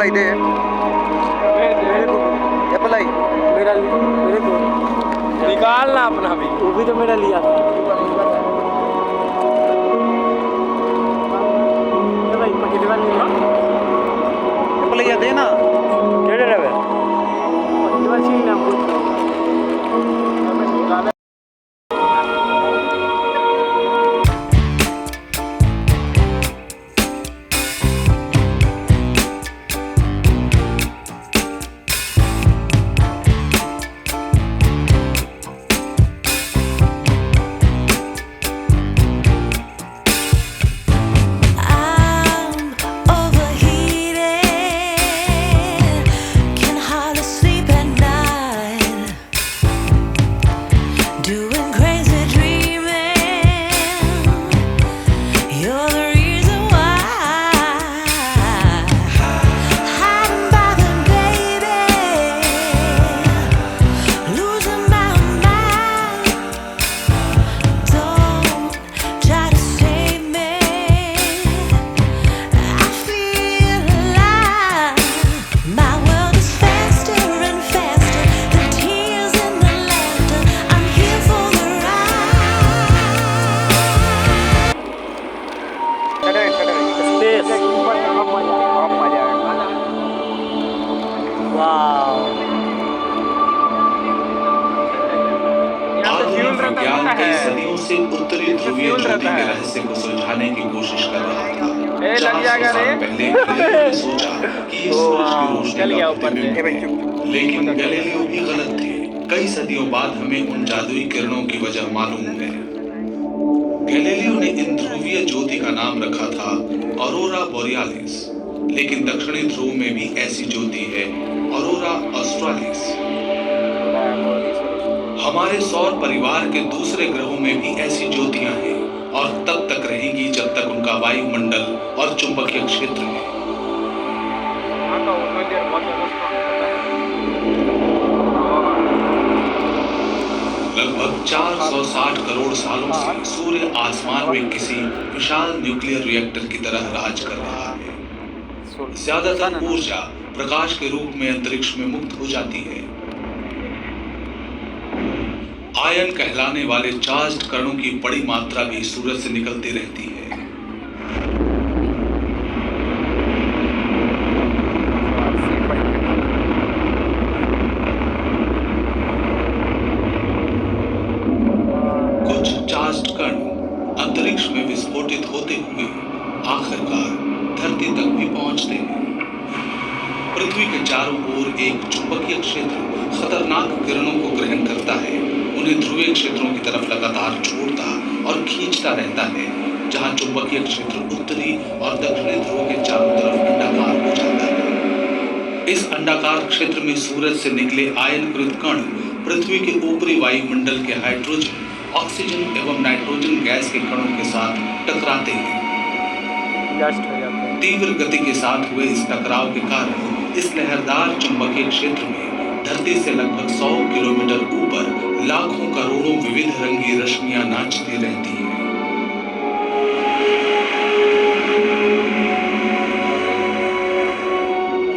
Apply दे मेरे को apply मेरे को निकालना अपना भी। वो भी तो मेरा लिया था। ये भाई पकेट वाली ले अप्लाई दे ना केड़े रहे पकेट वाली छीन ना विज्ञान कई सदियों से उत्तरी ध्रुवीय ज्योति के रहस्य को सुलझाने की कोशिश कर रहा था। 400 साल पहले गैलीलियो ने सोचा कि ये सूरज की रोशनी का प्रतिबिंब है, लेकिन गैलीलियो भी गलत थे। कई सदियों बाद हमें उन जादुई किरणों की वजह मालूम है। गैलीलियो ने इन ध्रुवीय ज्योति का नाम रखा था ऑरोरा बोरियालिस, लेकिन दक्षिणी ध्रुव में भी ऐसी ज्योति है, ऑरोरा ऑस्ट्रालिस। हमारे सौर परिवार के दूसरे ग्रहों में भी ऐसी ज्योतियां हैं और तब तक रहेंगी जब तक उनका वायुमंडल और चुंबकीय क्षेत्र है। लगभग 460 करोड़ सालों से सूर्य आसमान में किसी विशाल न्यूक्लियर रिएक्टर की तरह राज कर रहा है। ज्यादातर ऊर्जा प्रकाश के रूप में अंतरिक्ष में मुक्त हो जाती है। आयन कहलाने वाले चार्ज्ड कणों की बड़ी मात्रा भी सूरज से निकलती रहती है। कुछ चार्ज्ड कण अंतरिक्ष में विस्फोटित होते हुए आखिरकार धरती तक भी पहुंचते हैं। पृथ्वी के चारों ओर एक चुंबकीय क्षेत्र खतरनाक किरणों को ग्रहण करता है, उन्हें ध्रुवीय क्षेत्रों की तरफ लगातार छोड़ता और खींचता रहता है, जहां चुंबकीय क्षेत्र उत्तरी और दक्षिणी ध्रुव के चारों तरफ अंडाकार हो जाता है। इस अंडाकार क्षेत्र में सूरज से निकले आयनकृत कण पृथ्वी के ऊपरी वायुमंडल के हाइड्रोजन, ऑक्सीजन एवं नाइट्रोजन गैस के कणों के साथ टकराते हैं। तीव्र गति के साथ हुए इस टकराव के कारण इस लहरदार चुंबकीय क्षेत्र में धरती से लगभग 100 किलोमीटर ऊपर लाखों करोड़ों विविध रंगी रश्मियां नाचती रहती हैं।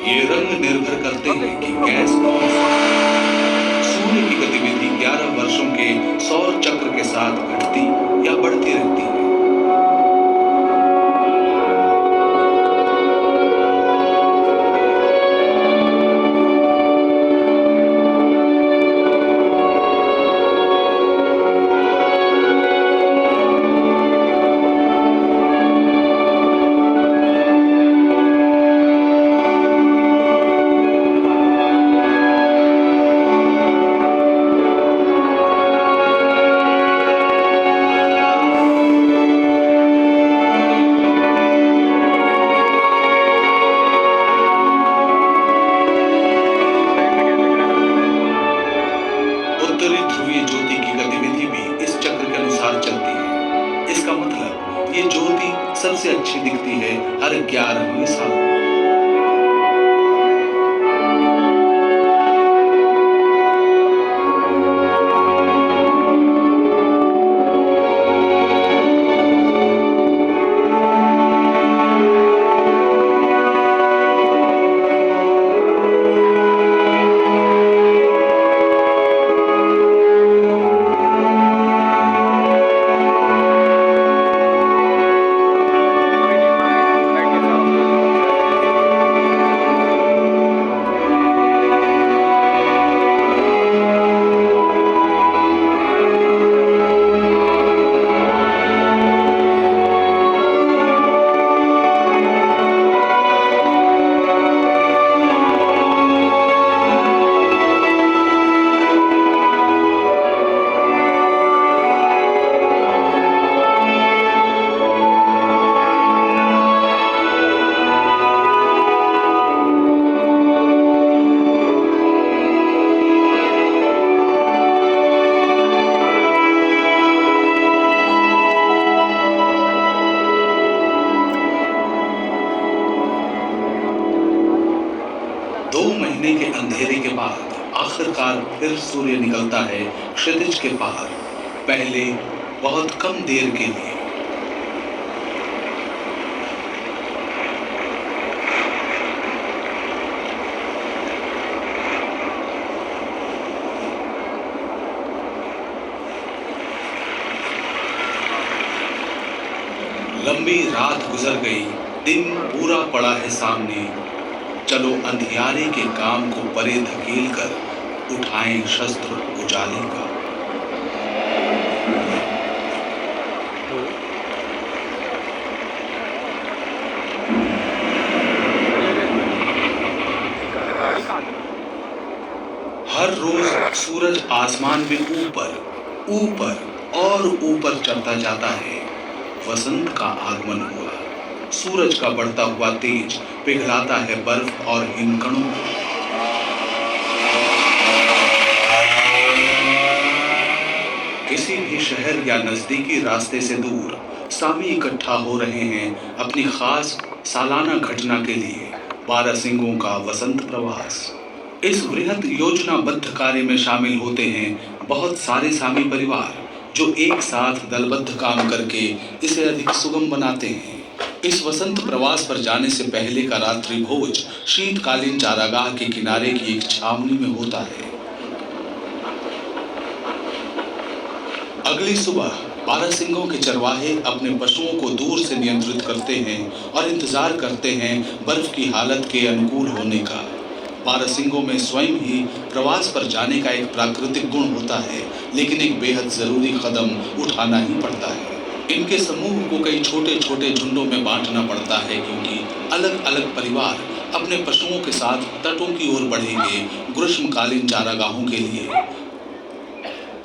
ये रंग निर्भर करते हैं कि गैस कौन सी है। सूर्य की गतिविधि 11 वर्षों के सौर चक्र के साथ घटती या बढ़ती रहती है। सबसे अच्छी दिखती है हर 11वें साल। आखिरकार फिर सूर्य निकलता है क्षितिज के पार, पहले बहुत कम देर के लिए। लंबी रात गुजर गई, दिन पूरा पड़ा है सामने। चलो अंधियारे के काम को परे धकेल कर उठाएं शस्त्र उजाले का। हर रोज सूरज आसमान में ऊपर ऊपर और ऊपर चढ़ता जाता है। वसंत का आगमन हुआ। सूरज का बढ़ता हुआ तेज पिघलाता है बर्फ और हिमकणों को। किसी भी शहर या नजदीकी रास्ते से दूर सामी इकट्ठा हो रहे हैं अपनी खास सालाना घटना के लिए, बारहसिंगों का वसंत प्रवास। इस वृहद योजनाबद्ध कार्य में शामिल होते हैं बहुत सारे सामी परिवार, जो एक साथ दलबद्ध काम करके इसे अधिक सुगम बनाते हैं। इस वसंत प्रवास पर जाने से पहले का रात्रि भोज शीतकालीन चारागाह के किनारे की एक छावनी में होता है। अगली सुबह बारहसिंगों के चरवाहे अपने पशुओं को दूर से नियंत्रित करते हैं और इंतजार करते हैं बर्फ की हालत के अनुकूल होने का। बारहसिंगों में स्वयं ही प्रवास पर जाने का एक प्राकृतिक गुण होता है, लेकिन एक बेहद जरूरी कदम उठाना ही पड़ता है। इनके समूह को कई छोटे छोटे झुंडों में बांटना पड़ता है, क्योंकि अलग अलग परिवार अपने पशुओं के साथ तटों की ओर बढ़ेंगे ग्रीष्मकालीन चारागाहों के लिए।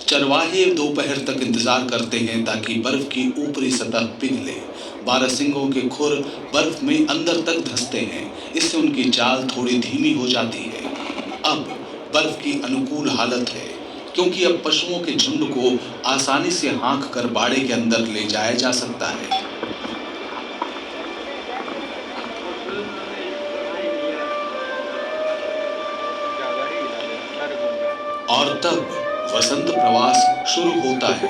चरवाहे दोपहर तक इंतजार करते हैं ताकि बर्फ की ऊपरी सतह पिघले। बारहसिंगों के खुर बर्फ में अंदर तक धंसते हैं, इससे उनकी चाल थोड़ी धीमी हो जाती है। अब बर्फ की अनुकूल हालत है, क्योंकि अब पशुओं के झुंड को आसानी से हाँक कर बाड़े के अंदर ले जाया जा सकता है। और तब वसंत प्रवास शुरू होता है,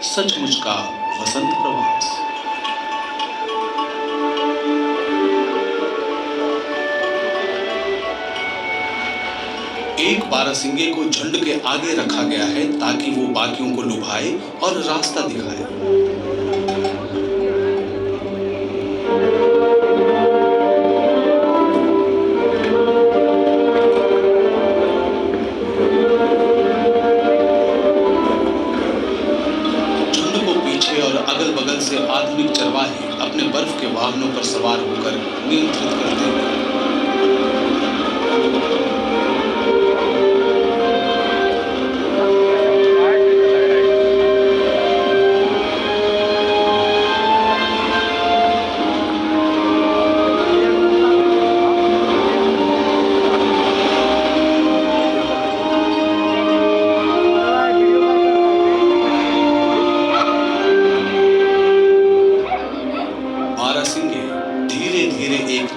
सचमुच का वसंत प्रवास। एक बारहसिंगे को झुंड के आगे रखा गया है ताकि वो बाकियों को लुभाए और रास्ता दिखाए। झुंड को पीछे और अगल बगल से आधुनिक चरवाहे अपने बर्फ के वाहनों पर सवार होकर नियंत्रित करते हैं।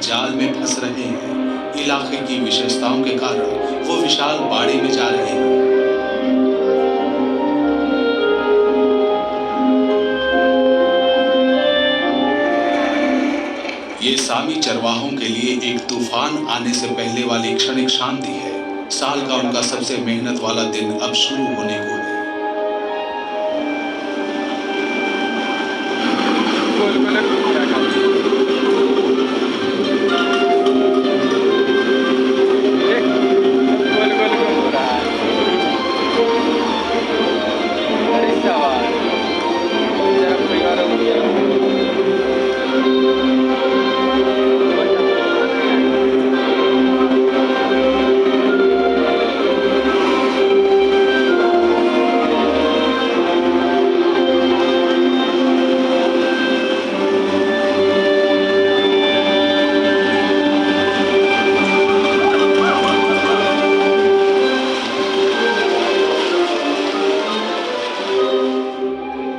जाल में फंस रहे हैं। इलाके की विशेषताओं के कारण वो विशाल बाड़े में जा रहे हैं। ये सामी चरवाहों के लिए एक तूफान आने से पहले वाली क्षणिक शांति है। साल का उनका सबसे मेहनत वाला दिन अब शुरू होने को है।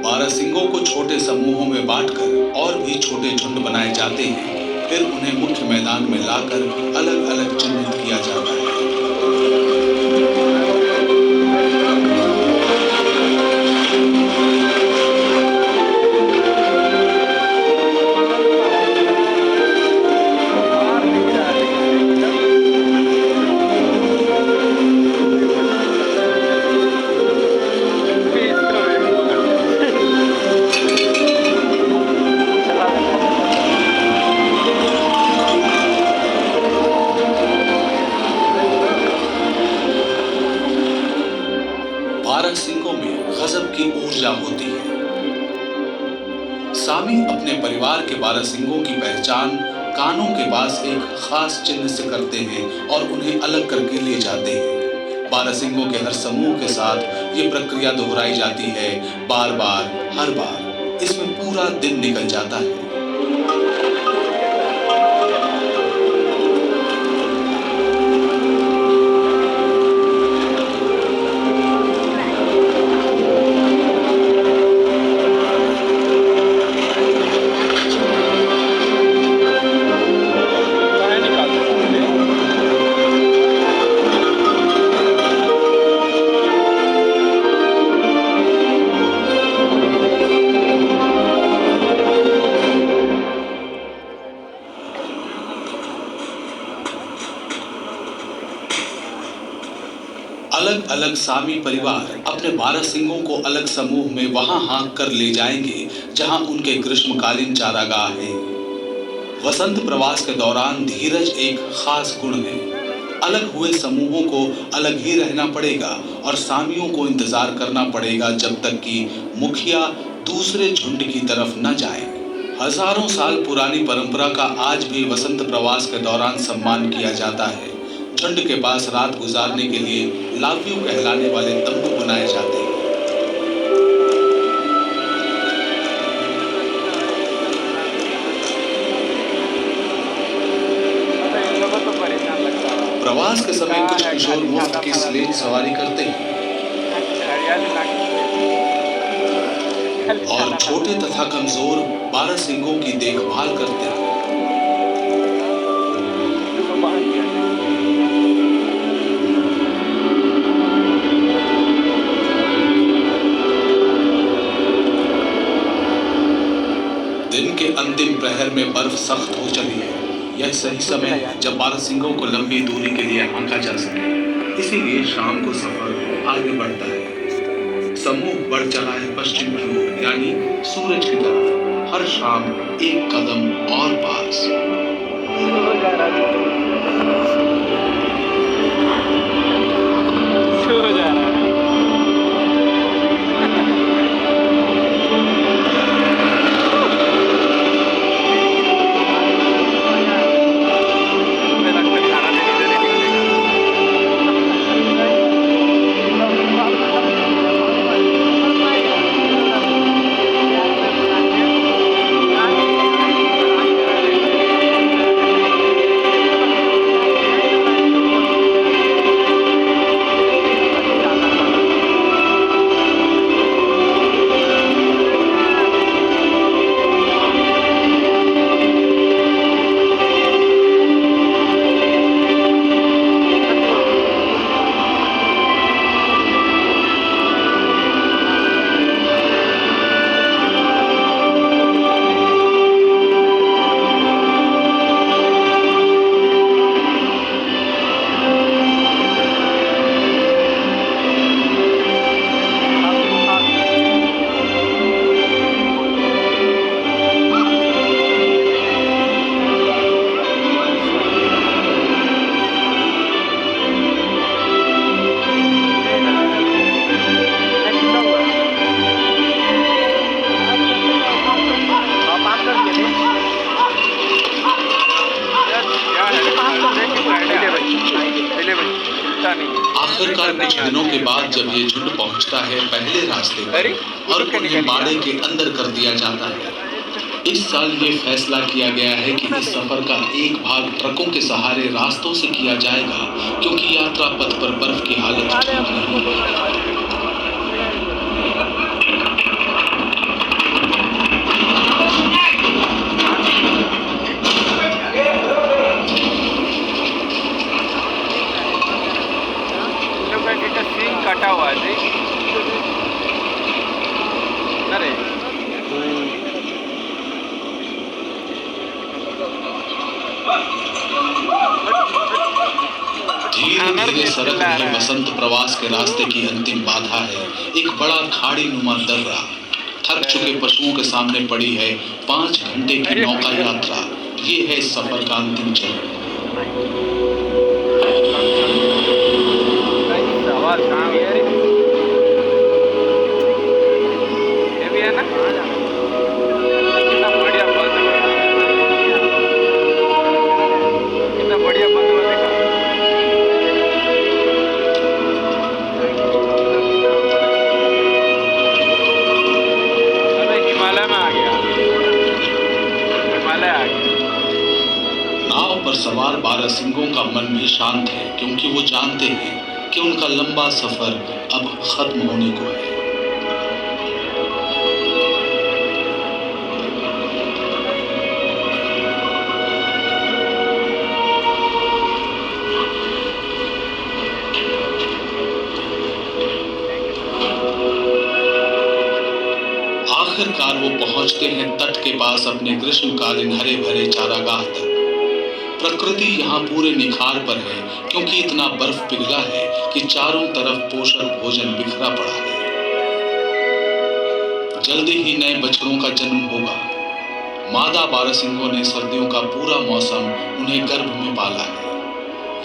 बारहसिंगों को छोटे समूहों में बांटकर और भी छोटे झुंड बनाए जाते हैं। फिर उन्हें मुख्य मैदान में लाकर अलग अलग चिन्हित किया जाता है। सामी अपने परिवार के बारहसिंगों की पहचान कानों के पास एक खास चिन्ह से करते हैं और उन्हें अलग करके ले जाते हैं। बारहसिंगों के हर समूह के साथ ये प्रक्रिया दोहराई जाती है, बार बार, हर बार। इसमें पूरा दिन निकल जाता है। अलग अलग सामी परिवार अपने बारहसिंगों को अलग समूह में वहां हाँक कर ले जाएंगे जहां उनके ग्रीष्मकालीन चारागाह है। वसंत प्रवास के दौरान धीरज एक खास गुण है। अलग हुए समूहों को अलग ही रहना पड़ेगा और सामियों को इंतजार करना पड़ेगा जब तक कि मुखिया दूसरे झुंड की तरफ न जाए। हजारों साल पुरानी परंपरा का आज भी वसंत प्रवास के दौरान सम्मान किया जाता है। झुंड के पास रात गुजारने के लिए लाव्यू कहलाने वाले तंबू बनाए जाते हैं। प्रवास के समय कुछ किशोर मुफ्त की स्लेज सवारी करते हैं और छोटे तथा कमजोर बारहसिंगों की देखभाल करते हैं। दिन के अंतिम प्रहर में बर्फ सख्त हो चली है। यह सही समय है जब बारहसिंगों को लंबी दूरी के लिए हाँका जा सके। इसीलिए शाम को सफर आगे बढ़ता है। समूह बढ़ चला है पश्चिम की ओर, यानी सूरज की तरफ। हर शाम एक कदम और पास। आखिरकार कुछ दिनों के बाद जब ये झुंड पहुंचता है पहले रास्ते पर और उन्हें बाड़े के अंदर कर दिया जाता है। इस साल ये फैसला किया गया है कि इस सफर का एक भाग ट्रकों के सहारे रास्तों से किया जाएगा, क्योंकि यात्रा पथ पर बर्फ की हालत ठीक नहीं है। कटा हुआ है अरे धीरे धीरे सड़क रही वसंत प्रवास के रास्ते की अंतिम बाधा है एक बड़ा खाड़ी नुमा दर्रा। थक चुके पशुओं के सामने पड़ी है 5 घंटे की नौका यात्रा। ये है इस सफर का अंतिम चरण। ये भी है ना पर सवार बारहसिंगों का मन भी शांत है, क्योंकि वो जानते हैं कि उनका लंबा सफर अब खत्म होने को है। आखिरकार वो पहुंचते हैं तट के पास अपने ग्रीष्मकालीन हरे भरे चारागाह तक। प्रकृति यहाँ पूरे निखार पर है, क्योंकि इतना बर्फ पिघला है कि चारों तरफ पोषक भोजन बिखरा पड़ा है। जल्दी ही नए बछड़ों का जन्म होगा। मादा बारहसिंगों ने सर्दियों का पूरा मौसम उन्हें गर्भ में पाला है।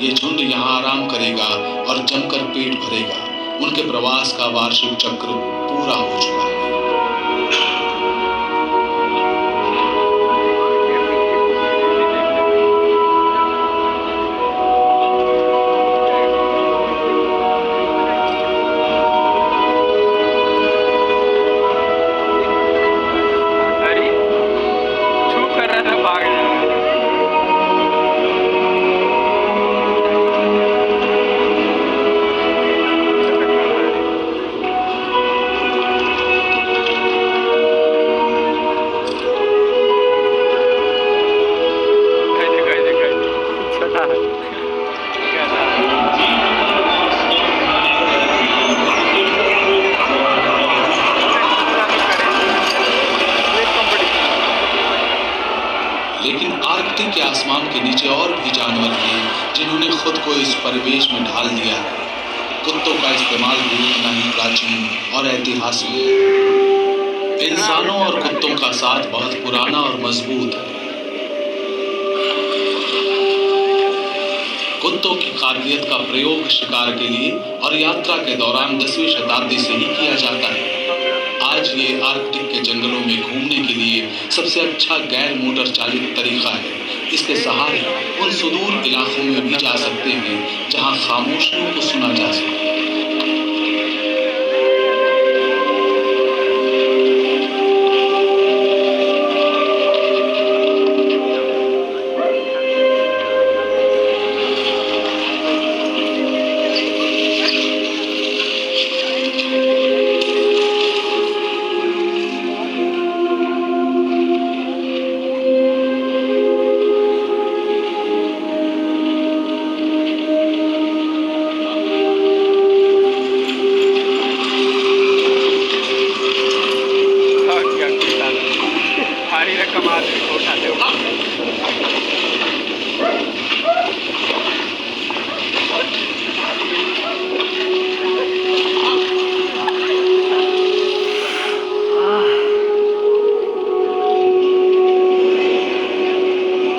ये झुंड यहाँ आराम करेगा और जमकर पेट भरेगा। उनके प्रवास का वार्षिक चक्र पूरा हो चुका है। लेकिन आर्कटिक के आसमान के नीचे और भी जानवर हैं जिन्होंने खुद को इस परिवेश में ढाल दिया है। कुत्तों का इस्तेमाल भी उतना ही प्राचीन और ऐतिहासिक है। इंसानों और कुत्तों का साथ बहुत पुराना और मजबूत है। कुत्तों की काबिलियत का प्रयोग शिकार के लिए और यात्रा के दौरान 10वीं शताब्दी से ही किया जाता है। आज ये आर्कटिक के जंगलों में घूमने के लिए सबसे अच्छा गैर मोटर चालित तरीका है। इसके सहारे उन सुदूर इलाकों में भी जा सकते हैं जहां खामोशियों को सुना जा सके।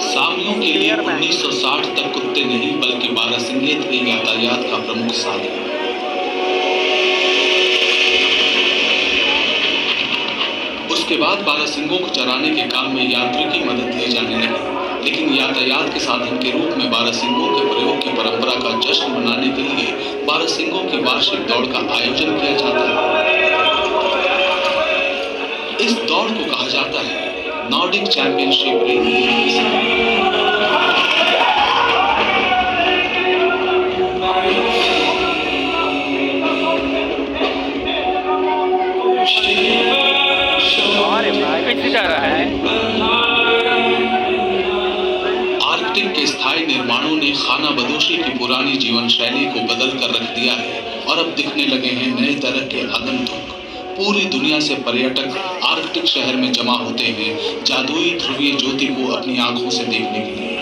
सामियों के लिए 1960 तक कुत्ते नहीं बल्कि बारहसिंगे थे यातायात का प्रमुख साधन। उसके बाद बारहसिंगों को चराने के काम में यांत्रिकी मदद ली जाने लगी, लेकिन यातायात के साधन के रूप में बारहसिंगों के प्रयोग की परंपरा का जश्न मनाने के लिए बारहसिंगों की वार्षिक दौड़ का आयोजन किया जाता है। इस दौड़ को कहा जाता है नॉर्डिक चैंपियनशिप रेस। आर्कटिक के स्थायी निर्माणों ने खाना बदोशी की पुरानी जीवन शैली को बदल कर रख दिया है और अब दिखने लगे हैं नए तरह के आगंतुक। पूरी दुनिया से पर्यटक आर्कटिक शहर में जमा होते हैं जादुई ध्रुवीय ज्योति को अपनी आंखों से देखने के लिए।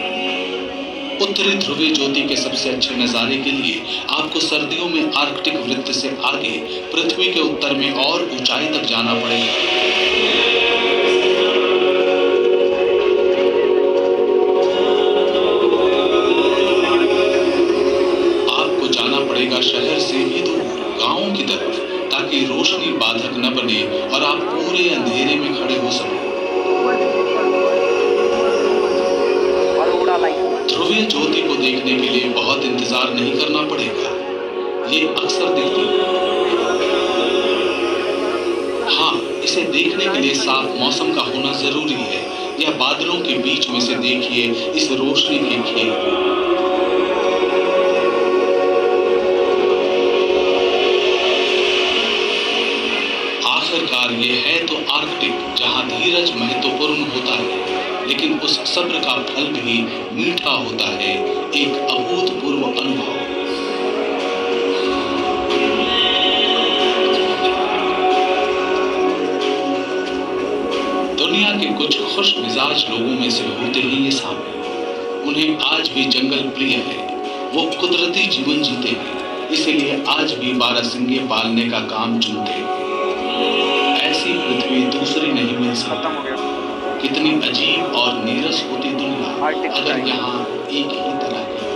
उत्तरी ध्रुवीय ज्योति के सबसे अच्छे नजारे के लिए आपको सर्दियों में आर्कटिक वृत्त से आगे पृथ्वी के उत्तर में और ऊंचाई तक जाना पड़ेगा। शहर से भी दूर गांवों की तरफ, ताकि रोशनी बाधक न बने और आप पूरे अंधेरे में खड़े हो सकें। ध्रुवीय ज्योति को देखने के लिए बहुत इंतजार नहीं करना पड़ेगा, ये अक्सर दिखती है। हाँ, इसे देखने के लिए साल बादलों के बीच में से देखिए इस रोशनी के खेल को। आखिरकार ये है तो आर्कटिक, जहां धीरज महत्वपूर्ण होता है, लेकिन उस सब्र का फल भी मीठा होता है, एक अभूतपूर्व अनुभव। दुनिया के कुछ खुश मिजाज लोगों में से होते हैं ये सांप। उन्हें आज भी जंगल प्रिय है, वो कुदरती जीवन जीते हैं, इसीलिए आज भी बारहसिंगे पालने का काम चुनते हैं। ऐसी पृथ्वी दूसरी नहीं मिल खत्म सकती। हो गया। कितनी अजीब और नीरस होती दुनिया आर्टिक अगर यहाँ एक ही तरह की